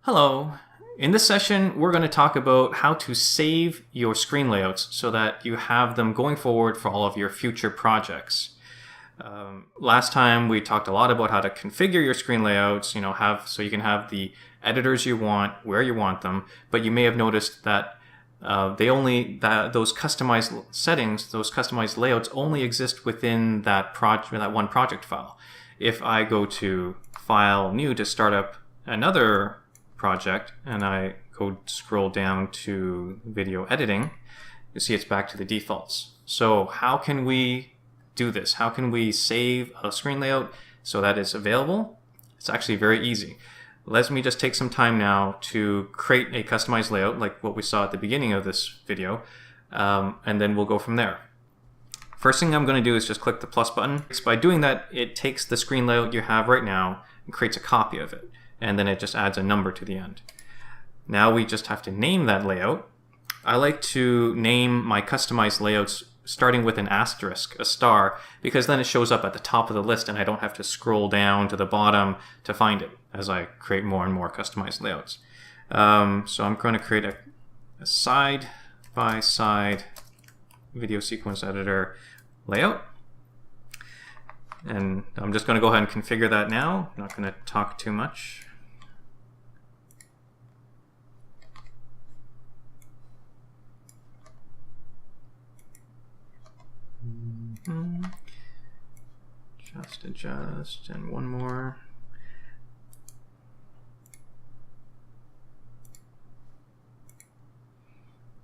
Hello. In this session, we're going to talk about how to save your screen layouts so that you have them going forward for all of your future projects. Last time we talked a lot about how to configure your screen layouts, so you can have the editors you want, where you want them, but you may have noticed that those customized settings, those customized layouts only exist within that one project file. If I go to File, New to start up another project and I scroll down to video editing, you see it's back to the defaults. So how can we do this? How can we save a screen layout so that it's available? It's actually very easy. Let me just take some time now to create a customized layout like what we saw at the beginning of this video, and then we'll go from there. First thing I'm going to do is just click the plus button. By doing that, it takes the screen layout you have right now and creates a copy of it, and then it just adds a number to the end. Now we just have to name that layout. I like to name my customized layouts starting with an asterisk, a star, because then it shows up at the top of the list and I don't have to scroll down to the bottom to find it as I create more and more customized layouts. So I'm going to create a side-by-side video sequence editor layout. And I'm just going to go ahead and configure that now. I'm not going to talk too much. Adjust, and one more.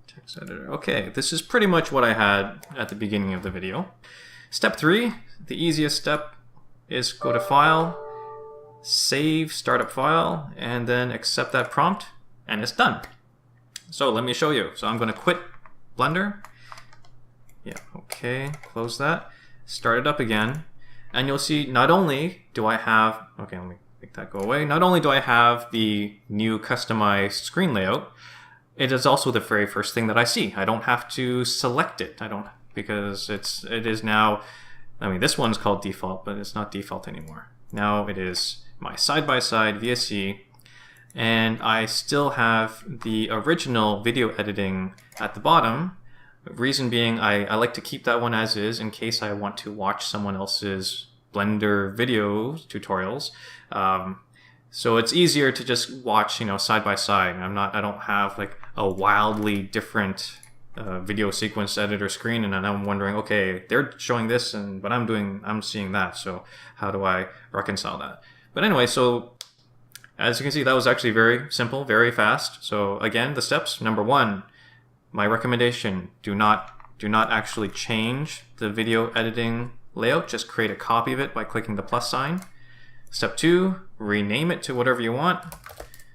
Text editor. Okay, this is pretty much what I had at the beginning of the video. Step 3, the easiest step, is go to File, Save Startup File, and then accept that prompt, and it's done. So let me show you. So I'm going to quit Blender. Yeah, okay, close that. Start it up again. And you'll see not only do I have, okay, let me make that go away. Not only do I have the new customized screen layout, it is also the very first thing that I see. I don't have to select it. Because it is now, this one's called default, but it's not default anymore. Now it is my side-by-side VSC, and I still have the original video editing at the bottom. Reason being, I like to keep that one as is in case I want to watch someone else's Blender video tutorials. So it's easier to just watch, side by side. I don't have like a wildly different video sequence editor screen, and I'm wondering, okay, they're showing this, but I'm seeing that. So how do I reconcile that? But anyway, so as you can see, that was actually very simple, very fast. So again, the steps. Number 1. My recommendation, do not actually change the video editing layout. Just create a copy of it by clicking the plus sign. Step 2, rename it to whatever you want.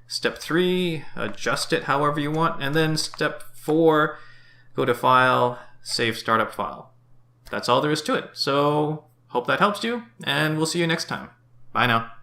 Step 3, adjust it however you want. And then step 4, go to File, Save Startup File. That's all there is to it. So hope that helps you, and we'll see you next time. Bye now.